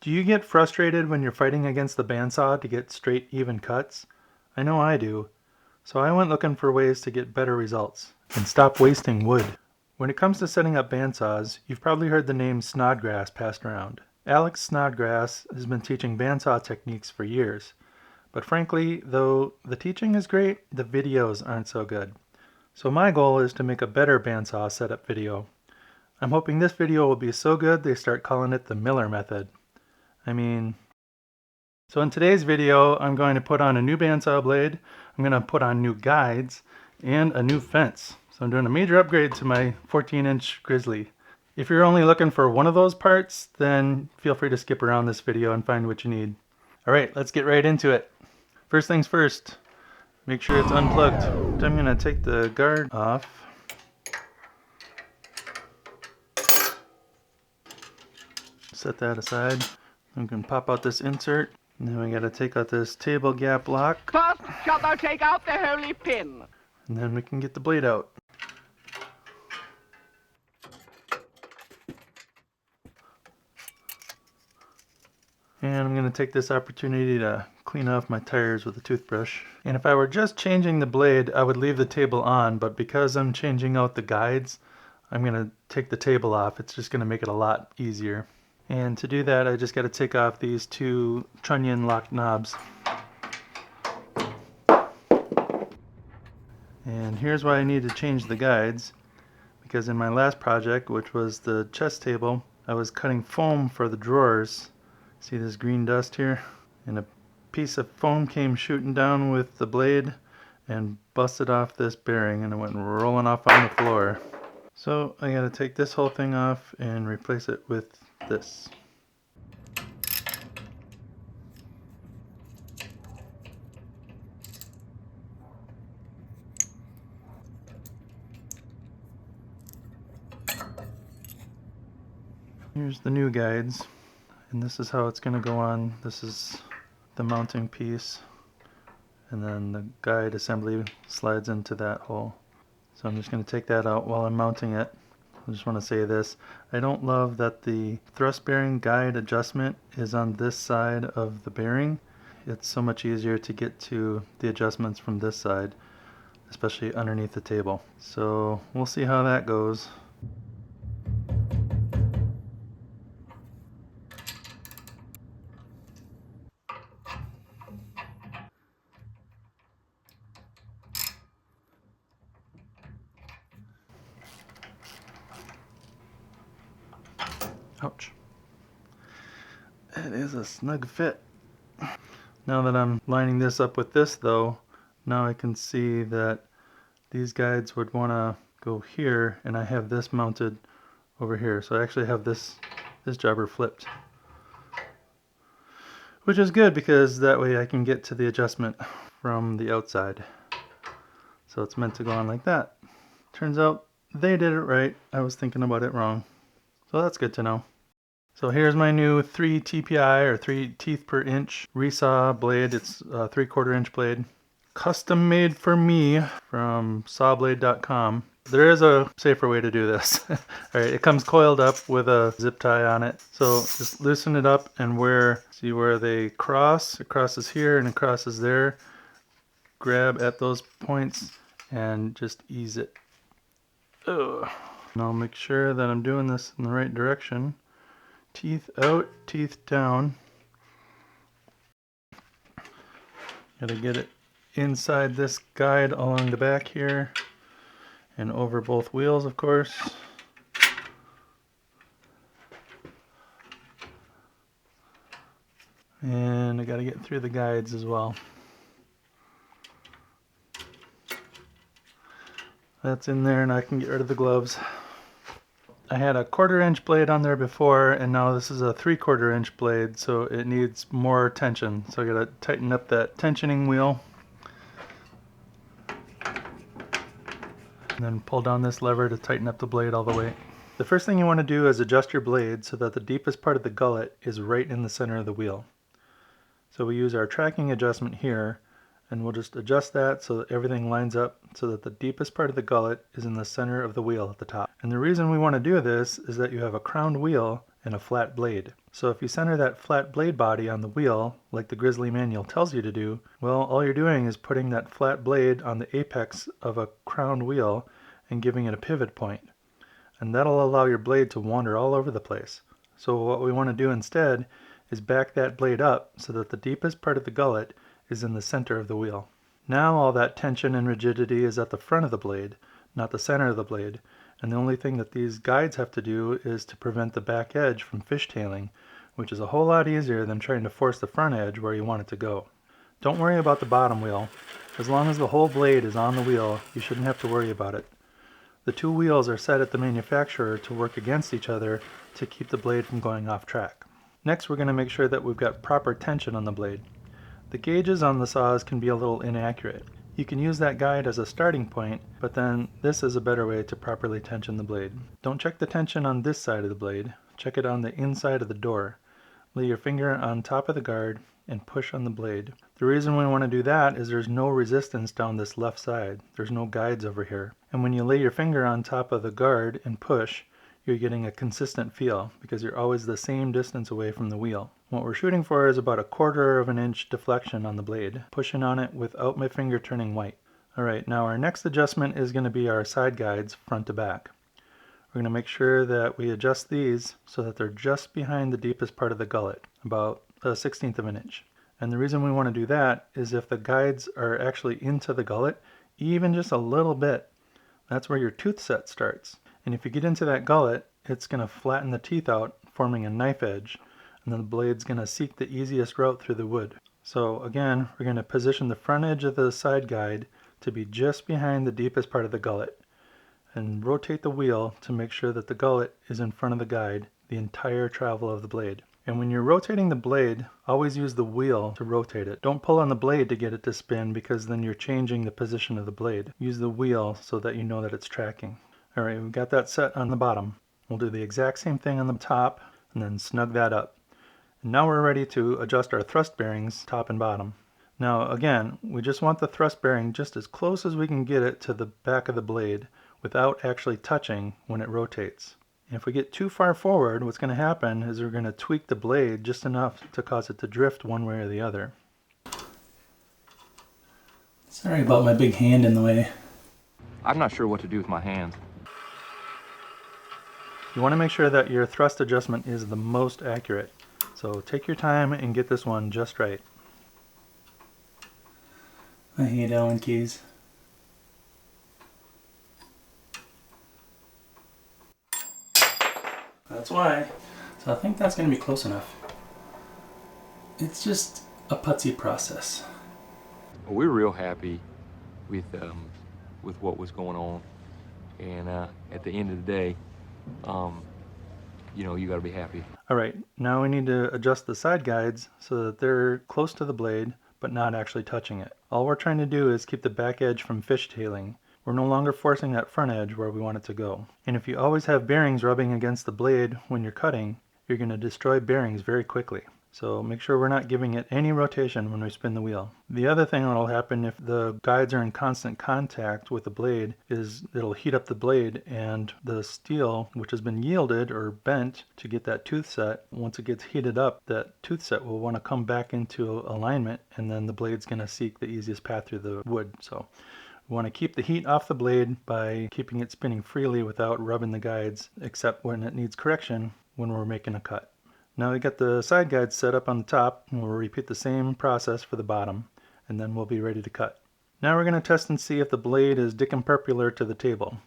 Do you get frustrated when you're fighting against the bandsaw to get straight, even cuts? I know I do. So I went looking for ways to get better results and stop wasting wood. When it comes to setting up bandsaws, you've probably heard the name Snodgrass passed around. Alex Snodgrass has been teaching bandsaw techniques for years. But frankly, though the teaching is great, the videos aren't so good. So my goal is to make a better bandsaw setup video. I'm hoping this video will be so good they start calling it the Miller Method. So in today's video, I'm going to put on a new bandsaw blade, I'm going to put on new guides, and a new fence. So I'm doing a major upgrade to my 14-inch Grizzly. If you're only looking for one of those parts, then feel free to skip around this video and find what you need. Alright, let's get right into it. First things first, make sure it's unplugged. I'm going to take the guard off. Set that aside. I'm going to pop out this insert. And then we got to take out this table gap lock. First, shalt thou take out the holy pin. And then we can get the blade out. And I'm going to take this opportunity to clean off my tires with a toothbrush. And if I were just changing the blade, I would leave the table on, but because I'm changing out the guides, I'm going to take the table off. It's just going to make it a lot easier. And to do that, I just got to take off these two trunnion lock knobs. And here's why I need to change the guides. Because in my last project, which was the chest table, I was cutting foam for the drawers. See this green dust here? And a piece of foam came shooting down with the blade and busted off this bearing, and it went rolling off on the floor. So I got to take this whole thing off and replace it with this. Here's the new guides, and this is how it's going to go on. This is the mounting piece, and then the guide assembly slides into that hole. So I'm just going to take that out while I'm mounting it. I just want to say this, I don't love that the thrust bearing guide adjustment is on this side of the bearing. It's so much easier to get to the adjustments from this side, especially underneath the table. So we'll see how that goes. Ouch. It is a snug fit. Now that I'm lining this up with this though, now I can see that these guides would want to go here, and I have this mounted over here. So I actually have this jobber flipped. Which is good because that way I can get to the adjustment from the outside. So it's meant to go on like that. Turns out they did it right. I was thinking about it wrong. So that's good to know. So here's my new 3 TPI or 3 teeth per inch Resaw blade. It's a 3/4 inch blade. Custom made for me from sawblade.com. There is a safer way to do this. Alright, it comes coiled up with a zip tie on it. So just loosen it up, and see where they cross? It crosses here and it crosses there. Grab at those points and just ease it. Ugh. And I'll make sure that I'm doing this in the right direction. Teeth out, teeth down. Gotta get it inside this guide along the back here and over both wheels, of course. And I gotta get through the guides as well. That's in there, and I can get rid of the gloves. I had a 1/4 inch blade on there before, and now this is a 3/4 inch blade, so it needs more tension. So I gotta tighten up that tensioning wheel. And then pull down this lever to tighten up the blade all the way. The first thing you want to do is adjust your blade so that the deepest part of the gullet is right in the center of the wheel. So we use our tracking adjustment here, and we'll just adjust that so that everything lines up so that the deepest part of the gullet is in the center of the wheel at the top. And the reason we want to do this is that you have a crowned wheel and a flat blade. So if you center that flat blade body on the wheel, like the Grizzly manual tells you to do, well, all you're doing is putting that flat blade on the apex of a crowned wheel and giving it a pivot point. And that'll allow your blade to wander all over the place. So what we want to do instead is back that blade up so that the deepest part of the gullet is in the center of the wheel. Now all that tension and rigidity is at the front of the blade, not the center of the blade, and the only thing that these guides have to do is to prevent the back edge from fishtailing, which is a whole lot easier than trying to force the front edge where you want it to go. Don't worry about the bottom wheel. As long as the whole blade is on the wheel, you shouldn't have to worry about it. The two wheels are set at the manufacturer to work against each other to keep the blade from going off track. Next, we're going to make sure that we've got proper tension on the blade. The gauges on the saws can be a little inaccurate. You can use that guide as a starting point, but then this is a better way to properly tension the blade. Don't check the tension on this side of the blade, check it on the inside of the door. Lay your finger on top of the guard and push on the blade. The reason we want to do that is there's no resistance down this left side. There's no guides over here. And when you lay your finger on top of the guard and push, you're getting a consistent feel because you're always the same distance away from the wheel. What we're shooting for is about 1/4 of an inch deflection on the blade, pushing on it without my finger turning white. Alright, now our next adjustment is going to be our side guides front to back. We're going to make sure that we adjust these so that they're just behind the deepest part of the gullet, about 1/16 of an inch. And the reason we want to do that is if the guides are actually into the gullet, even just a little bit, that's where your tooth set starts. And if you get into that gullet, it's going to flatten the teeth out, forming a knife edge, and then the blade's going to seek the easiest route through the wood. So again, we're going to position the front edge of the side guide to be just behind the deepest part of the gullet, and rotate the wheel to make sure that the gullet is in front of the guide the entire travel of the blade. And when you're rotating the blade, always use the wheel to rotate it. Don't pull on the blade to get it to spin because then you're changing the position of the blade. Use the wheel so that you know that it's tracking. Alright, we've got that set on the bottom. We'll do the exact same thing on the top and then snug that up. And now we're ready to adjust our thrust bearings top and bottom. Now again, we just want the thrust bearing just as close as we can get it to the back of the blade without actually touching when it rotates. And if we get too far forward, what's going to happen is we're going to tweak the blade just enough to cause it to drift one way or the other. Sorry about my big hand in the way. I'm not sure what to do with my hands. You want to make sure that your thrust adjustment is the most accurate. So take your time and get this one just right. I hate Allen keys. That's why. So I think that's going to be close enough. It's just a putsy process. Well, we're real happy with what was going on, and at the end of the day, you know, you got to be happy. Alright, now we need to adjust the side guides so that they're close to the blade but not actually touching it. All we're trying to do is keep the back edge from fishtailing. We're no longer forcing that front edge where we want it to go. And if you always have bearings rubbing against the blade when you're cutting, you're going to destroy bearings very quickly. So make sure we're not giving it any rotation when we spin the wheel. The other thing that will happen if the guides are in constant contact with the blade is it'll heat up the blade, and the steel, which has been yielded or bent to get that tooth set, once it gets heated up, that tooth set will want to come back into alignment, and then the blade's going to seek the easiest path through the wood. So we want to keep the heat off the blade by keeping it spinning freely without rubbing the guides, except when it needs correction when we're making a cut. Now we got the side guides set up on the top, and we'll repeat the same process for the bottom, and then we'll be ready to cut. Now we're going to test and see if the blade is dicamperpular to the table.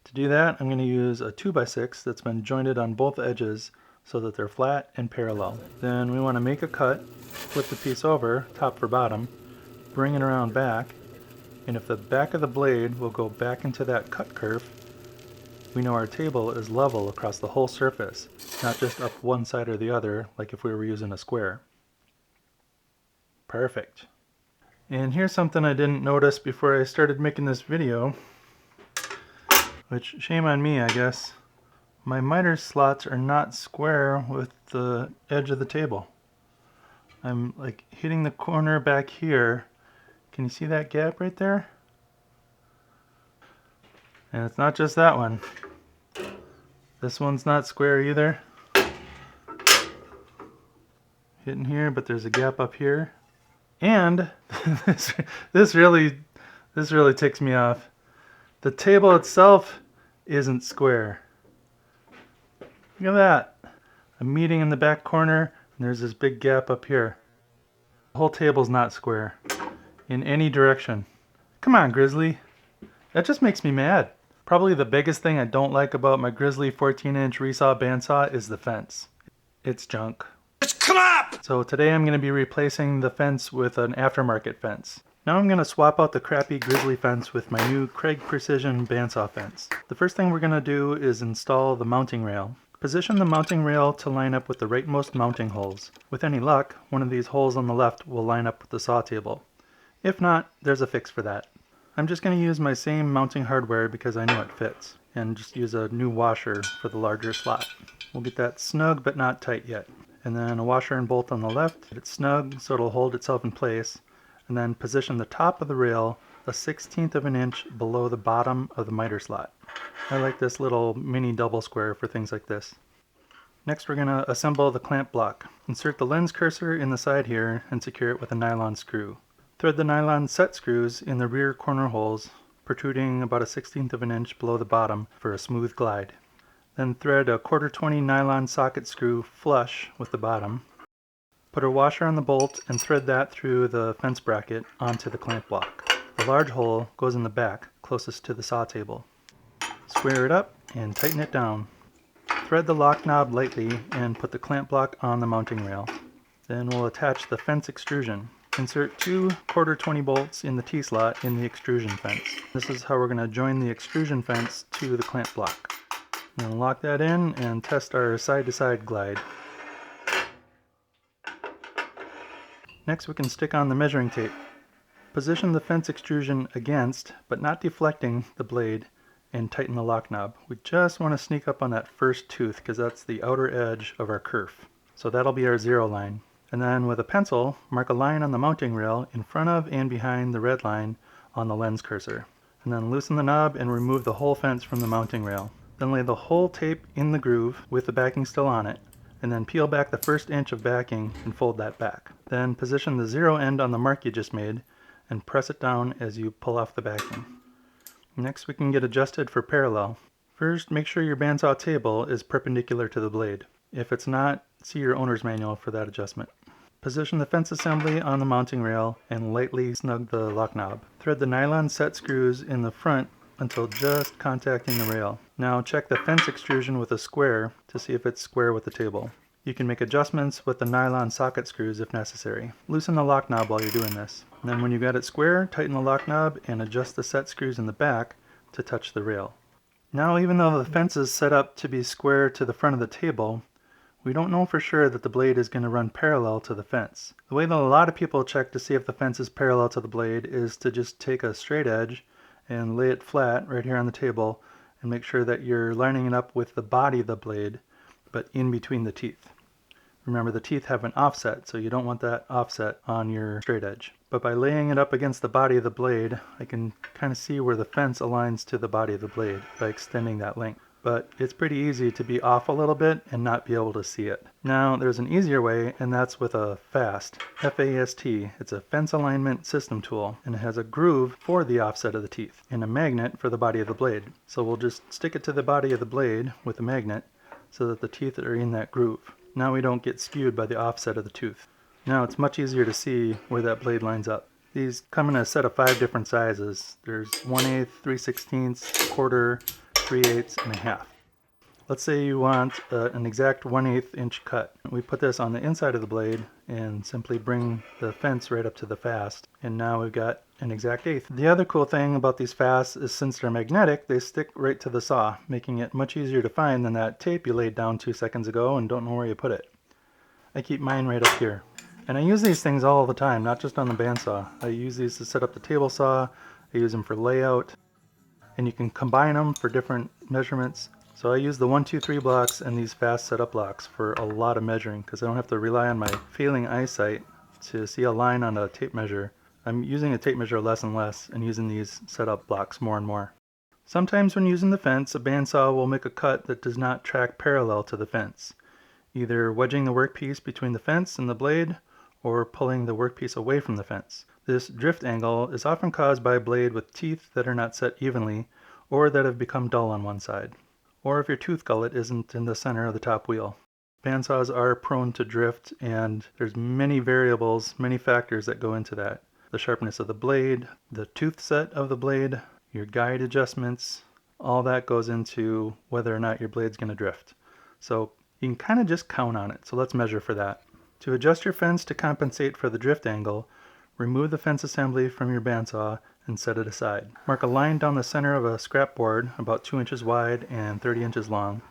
To do that, I'm going to use a 2x6 that's been jointed on both edges so that they're flat and parallel. Then we want to make a cut, flip the piece over, top for bottom, bring it around back, and if the back of the blade will go back into that cut curve, we know our table is level across the whole surface, not just up one side or the other like if we were using a square. Perfect. And here's something I didn't notice before I started making this video, which shame on me, I guess. My miter slots are not square with the edge of the table. I'm like hitting the corner back here. Can you see that gap right there? And it's not just that one. This one's not square either. hitting here, but there's a gap up here. And this really ticks me off. The table itself isn't square. Look at that. A meeting in the back corner, and there's this big gap up here. The whole table's not square in any direction. Come on, Grizzly. That just makes me mad. Probably the biggest thing I don't like about my Grizzly 14-inch Resaw bandsaw is the fence. It's junk. It's crap! So today I'm going to be replacing the fence with an aftermarket fence. Now I'm going to swap out the crappy Grizzly fence with my new Craig Precision bandsaw fence. The first thing we're going to do is install the mounting rail. Position the mounting rail to line up with the rightmost mounting holes. With any luck, one of these holes on the left will line up with the saw table. If not, there's a fix for that. I'm just going to use my same mounting hardware because I know it fits, and just use a new washer for the larger slot. We'll get that snug but not tight yet. And then a washer and bolt on the left, get it snug so it'll hold itself in place, and then position the top of the rail a 1/16 of an inch below the bottom of the miter slot. I like this little mini double square for things like this. Next we're going to assemble the clamp block. Insert the lens cursor in the side here and secure it with a nylon screw. Thread the nylon set screws in the rear corner holes, protruding about a 1/16 of an inch below the bottom for a smooth glide. Then thread a 1/4-20 nylon socket screw flush with the bottom. Put a washer on the bolt and thread that through the fence bracket onto the clamp block. The large hole goes in the back, closest to the saw table. Square it up and tighten it down. Thread the lock knob lightly and put the clamp block on the mounting rail. Then we'll attach the fence extrusion. Insert 2 1/4-20 bolts in the T-slot in the extrusion fence. This is how we're going to join the extrusion fence to the clamp block. Then lock that in and test our side-to-side glide. Next we can stick on the measuring tape. Position the fence extrusion against, but not deflecting, the blade and tighten the lock knob. We just want to sneak up on that first tooth because that's the outer edge of our kerf. So that'll be our 0 line. And then with a pencil, mark a line on the mounting rail in front of and behind the red line on the lens cursor. And then loosen the knob and remove the whole fence from the mounting rail. Then lay the whole tape in the groove with the backing still on it. And then peel back the first inch of backing and fold that back. Then position the 0 end on the mark you just made and press it down as you pull off the backing. Next we can get adjusted for parallel. First, make sure your bandsaw table is perpendicular to the blade. If it's not, see your owner's manual for that adjustment. Position the fence assembly on the mounting rail and lightly snug the lock knob. Thread the nylon set screws in the front until just contacting the rail. Now check the fence extrusion with a square to see if it's square with the table. You can make adjustments with the nylon socket screws if necessary. Loosen the lock knob while you're doing this. And then when you got it square, tighten the lock knob and adjust the set screws in the back to touch the rail. Now even though the fence is set up to be square to the front of the table, we don't know for sure that the blade is going to run parallel to the fence. The way that a lot of people check to see if the fence is parallel to the blade is to just take a straight edge and lay it flat right here on the table and make sure that you're lining it up with the body of the blade, but in between the teeth. Remember, the teeth have an offset, so you don't want that offset on your straight edge. But by laying it up against the body of the blade, I can kind of see where the fence aligns to the body of the blade by extending that length. But it's pretty easy to be off a little bit and not be able to see it. Now, there's an easier way, and that's with a FAST, F-A-S-T. It's a fence alignment system tool, and it has a groove for the offset of the teeth and a magnet for the body of the blade. So we'll just stick it to the body of the blade with a magnet so that the teeth are in that groove. Now we don't get skewed by the offset of the tooth. Now it's much easier to see where that blade lines up. These come in a set of 5 different sizes. There's 1/8, 3/16, quarter, 3/8, and a half. Let's say you want an exact 1/8 inch cut. We put this on the inside of the blade and simply bring the fence right up to the FAST. And now we've got an exact eighth. The other cool thing about these FASTs is since they're magnetic, they stick right to the saw, making it much easier to find than that tape you laid down 2 seconds ago and don't know where you put it. I keep mine right up here. And I use these things all the time, not just on the bandsaw. I use these to set up the table saw, I use them for layout, and you can combine them for different measurements. So I use the 1, 2, 3 blocks and these fast setup blocks for a lot of measuring because I don't have to rely on my failing eyesight to see a line on a tape measure. I'm using a tape measure less and less and using these setup blocks more and more. Sometimes when using the fence, a bandsaw will make a cut that does not track parallel to the fence. either wedging the workpiece between the fence and the blade or pulling the workpiece away from the fence. This drift angle is often caused by a blade with teeth that are not set evenly or that have become dull on one side, or if your tooth gullet isn't in the center of the top wheel. Bandsaws are prone to drift, and there's many variables, many factors that go into that. The sharpness of the blade, the tooth set of the blade, your guide adjustments, all that goes into whether or not your blade's going to drift. So you can kind of just count on it. So let's measure for that. To adjust your fence to compensate for the drift angle, remove the fence assembly from your bandsaw and set it aside. Mark a line down the center of a scrap board about 2 inches wide and 30 inches long,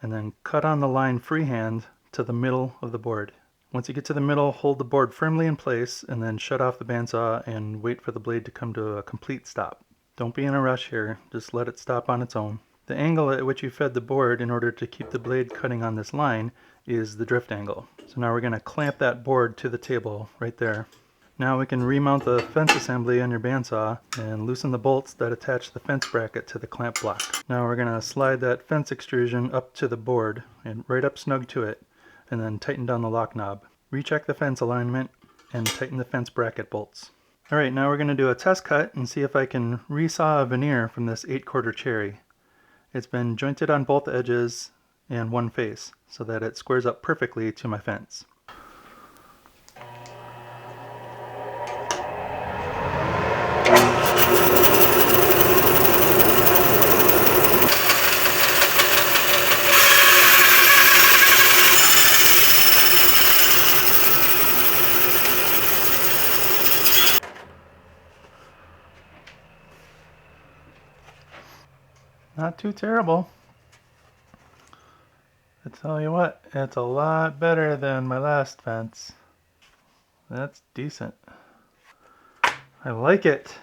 and then cut on the line freehand to the middle of the board. Once you get to the middle, hold the board firmly in place and then shut off the bandsaw and wait for the blade to come to a complete stop. Don't be in a rush here, just let it stop on its own. The angle at which you fed the board in order to keep the blade cutting on this line is the drift angle. So now we're going to clamp that board to the table right there. Now we can remount the fence assembly on your bandsaw and loosen the bolts that attach the fence bracket to the clamp block. Now we're going to slide that fence extrusion up to the board and right up snug to it, and then tighten down the lock knob. Recheck the fence alignment and tighten the fence bracket bolts. Alright, now we're going to do a test cut and see if I can resaw a veneer from this 8/4 cherry. It's been jointed on both edges and one face so that it squares up perfectly to my fence. Not too terrible. I tell you what, it's a lot better than my last fence. That's decent. I like it.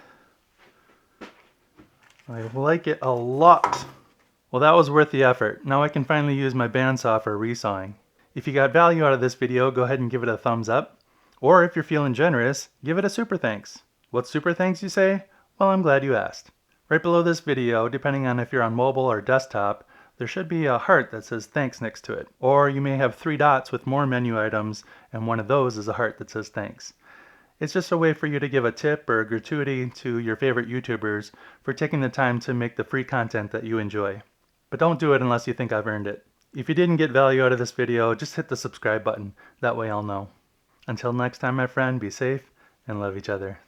I like it a lot. Well, that was worth the effort. Now I can finally use my bandsaw for resawing. If you got value out of this video, go ahead and give it a thumbs up. Or if you're feeling generous, give it a super thanks. What's super thanks, you say? Well, I'm glad you asked. Right below this video, depending on if you're on mobile or desktop, there should be a heart that says thanks next to it. Or you may have 3 dots with more menu items, and one of those is a heart that says thanks. It's just a way for you to give a tip or a gratuity to your favorite YouTubers for taking the time to make the free content that you enjoy. But don't do it unless you think I've earned it. If you didn't get value out of this video, just hit the subscribe button. That way I'll know. Until next time, my friend, be safe and love each other.